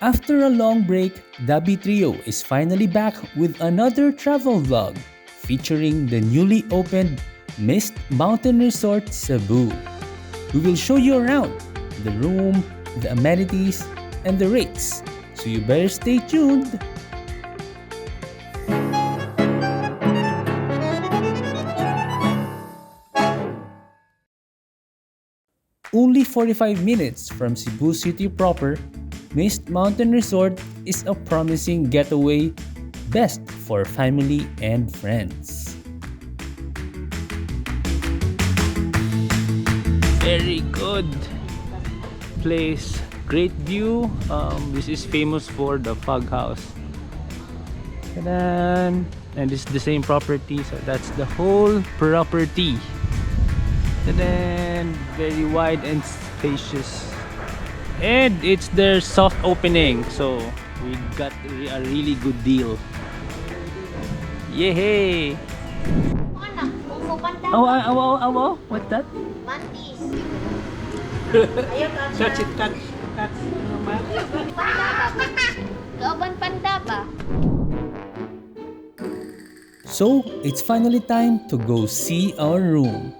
After a long break, Dabi Trio is finally back with another travel vlog featuring the newly opened Mist Mountain Resort Cebu. We will show you around the room, the amenities, and the rates. So you better stay tuned. Only 45 minutes from Cebu City proper, Mist Mountain Resort is a promising getaway best for family and friends. Very good place, great view. This is famous for the fog house. Ta-da! And it's the same property, so that's the whole property. And very wide and spacious, and it's their soft opening, so we got a really good deal. Yay! Oh, what's that? Mantis. Touch it, touch. Kauban panda ba? So it's finally time to go see our room.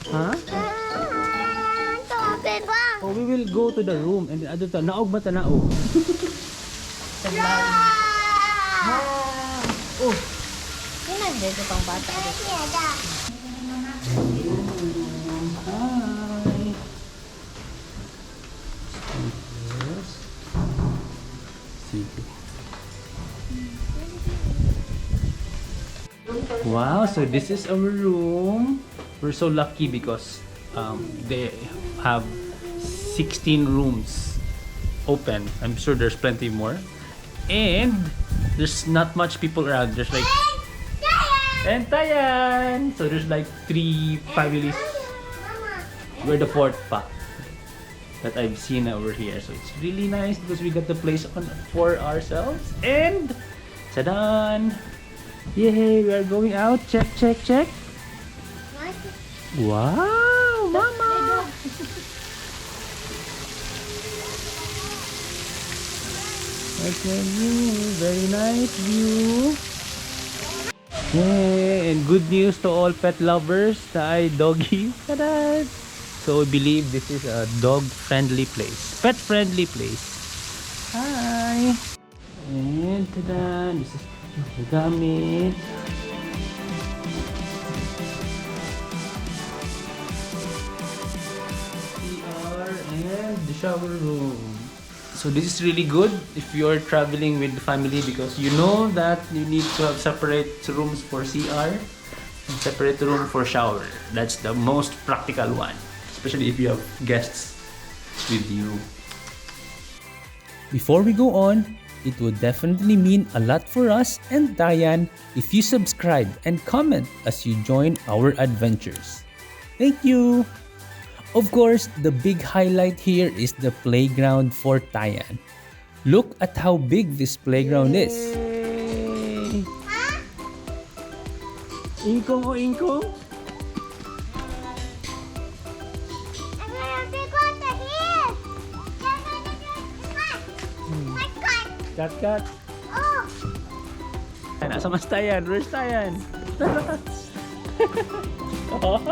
Huh? Oh, we will go to the room and the other naog ba tanaog? Oh, Yan ang dito pang bata. hi. Sige. Wow, so this is our room. We're so lucky because they have 16 rooms open. I'm sure there's plenty more. And there's not much people around. There's like... And Tayan! So there's like 3 families. We're the 4th pa that I've seen over here. So it's really nice because we got the place for ourselves. And... Tadan! Yay! We are going out. Check, check, check. Wow! Mama! That's a view. Very nice view. Yay! And good news to all pet lovers. Hi, doggy. Ta-da! So we believe this is a dog-friendly place. Pet-friendly place. Hi! And ta-da! This is the gamit. And the shower room. So this is really good if you're traveling with the family because you know that you need to have separate rooms for CR and separate room for shower. That's the most practical one, especially if you have guests with you. Before we go on, it would definitely mean a lot for us and Tayan if you subscribe and comment as you join our adventures. Thank you! Of course, the big highlight here is the playground for Tayan. Look at how big this playground is. Ingkong o ingkong? Kat. Nasa mas Tayan? Where's Tayan? Oh.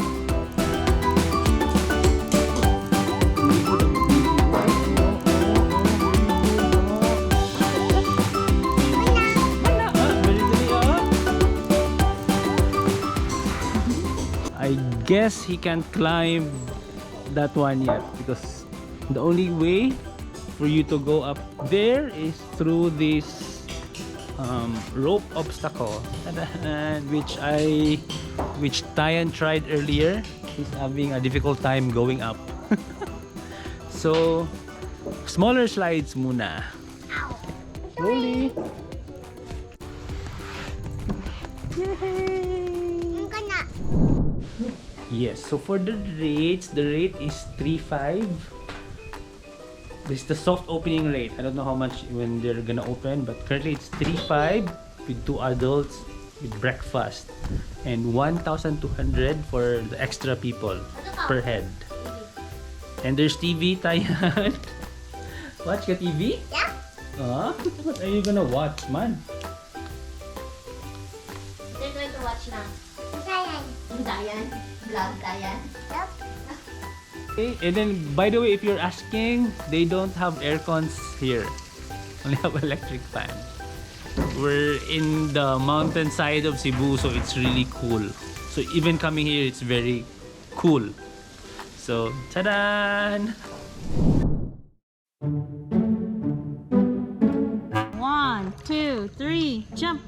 I guess he can't climb that one yet because the only way for you to go up there is through this rope obstacle which Tayan tried earlier. He's having a difficult time going up. So smaller slides muna. Slowly. Yay! Yes, so for the rate is 3.5. This is the soft opening rate. I don't know how much when they're gonna open, but currently it's 3.5 with 2 adults with breakfast. and 1,200 for the extra people per head. And there's TV, Tayan. Watch the TV? Yeah. What are you gonna watch, man? They're going to watch now. Tayan. Tayan. Vlog Tayan. Yep. Okay, and then by the way, if you're asking, they don't have air cons here. Only have electric fan. We're in the mountain side of Cebu, so it's really cool. So even coming here, it's very cool. So, ta-da! 1, 2, 3, jump.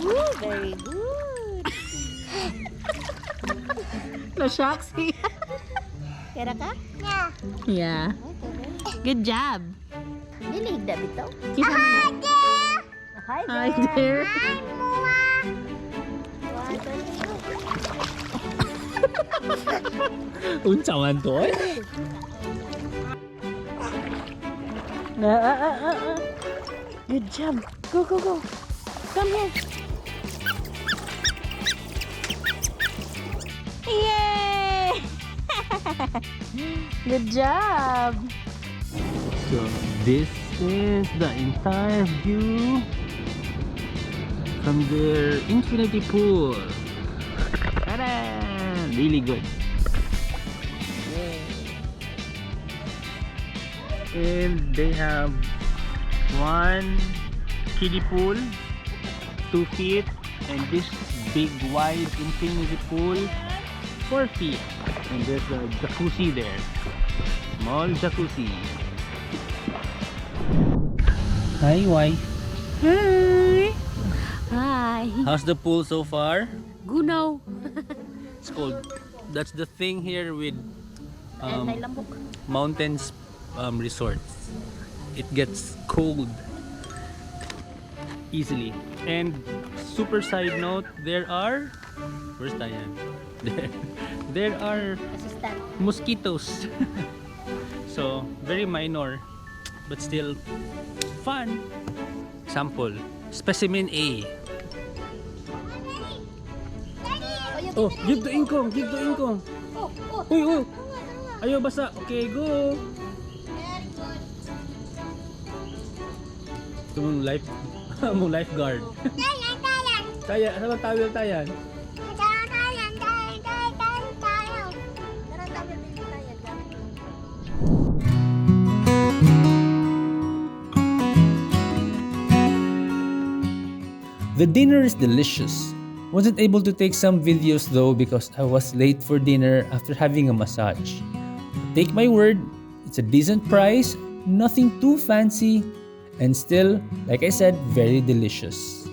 Ooh, very good. Na-shock siya. Kira ka? Yeah. Yeah. Good job. Dilig na bito. Kita mo na. Hi Hi there. Hi, Mua. Unsa man to? Good job. Go, go, go. Come here. Yay! Good job. So, this is the entire view from their infinity pool. Ta-da! Really good. And they have one kiddie pool, 2 feet, and this big wide infinity pool, 4 feet. And there's a jacuzzi there. Small jacuzzi. Hi, wife. Hi. Hi. How's the pool so far? Gunaw. It's cold. That's the thing here with May lambok. mountains resorts. It gets cold easily. And super side note, there are where's Tayan? There are Assistant. mosquitoes. So very minor, but still fun. Sample specimen A. Oh, give to Ingkong, give to Ingkong. Uy, uy. Ayaw basa. Okay, go. Ito mong life, mong lifeguard. Tayan, ano ba tawag Tayan? The dinner is delicious. Wasn't able to take some videos though because I was late for dinner after having a massage. Take my word, it's a decent price, nothing too fancy, and still, like I said, very delicious.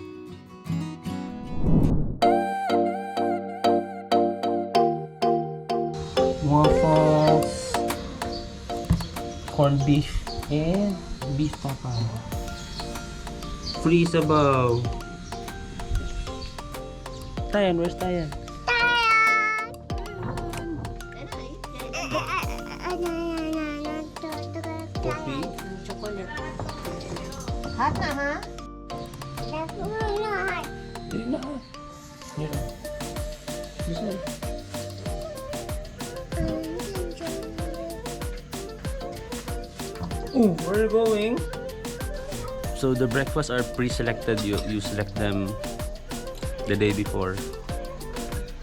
Waffles, corned beef, and beef papa. Free sabaw. Tayan, where's Tayan? Coffee. Chocolate. Hot na ha? Hindi na. Here. This one. Oh, where are you going? So the breakfasts are pre-selected. You select them the day before.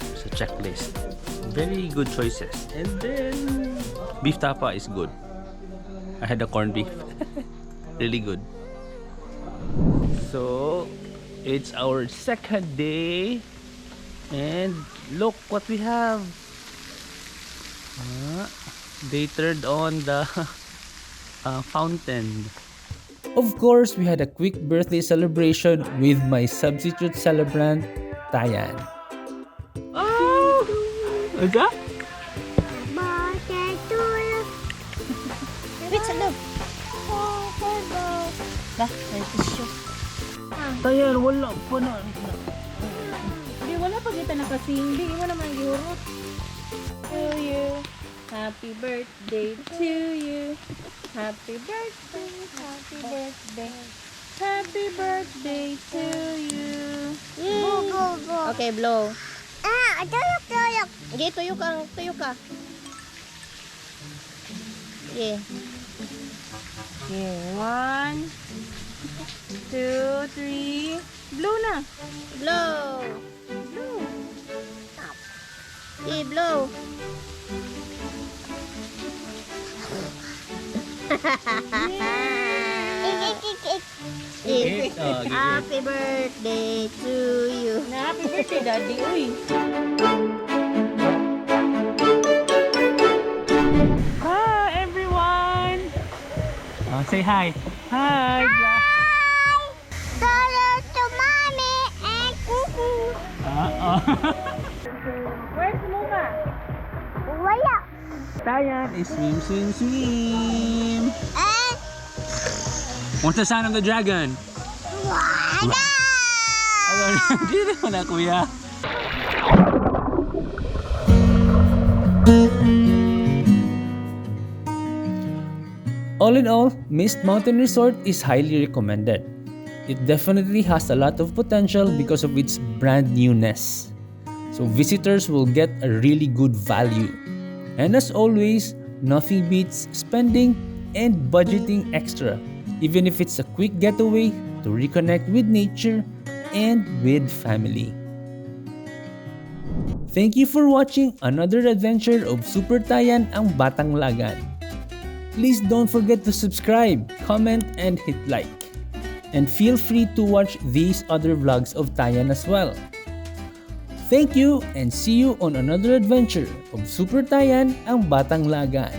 It's a checklist. Very good choices. And then beef tapa is good. I had the corned beef. Really good. So it's our second day, and look what we have. They turned on the fountain. Of course, we had a quick birthday celebration with my substitute celebrant, Tayan. Oh! What's that? Wait, sa loob. Ba, may tissue. Tayan, wala pa na. Di wala pa kita nakasing. Di mo naman gihurot. To you. Happy birthday to you. Happy birthday. Happy birthday. Happy birthday to you. Go, go, go. Okay, blow. Tuyok, tuyok. Okay, tuyo ka. Tuyo ka. Okay. Okay, 1, 2, 3. Blow na. Blow. Blow. Okay, blow. Happy birthday to you. Happy birthday, Daddy. Uy. Hi, everyone! Say hi. Hi! Hello to mommy and kuku. Where's Muma? Wala. Tayan is swim, swim, swim! And What's the sound of the dragon? wala. Dito mo na, kuya. All in all, Mist Mountain Resort is highly recommended. It definitely has a lot of potential because of its brand newness. So visitors will get a really good value. And as always, nothing beats spending and budgeting extra, even if it's a quick getaway to reconnect with nature and with family. Thank you for watching another adventure of Super Tayan ang Batang Lagan. Please don't forget to subscribe, comment, and hit like. And feel free to watch these other vlogs of Tayan as well. Thank you and see you on another adventure of Super Tayan ang Batang Lagan.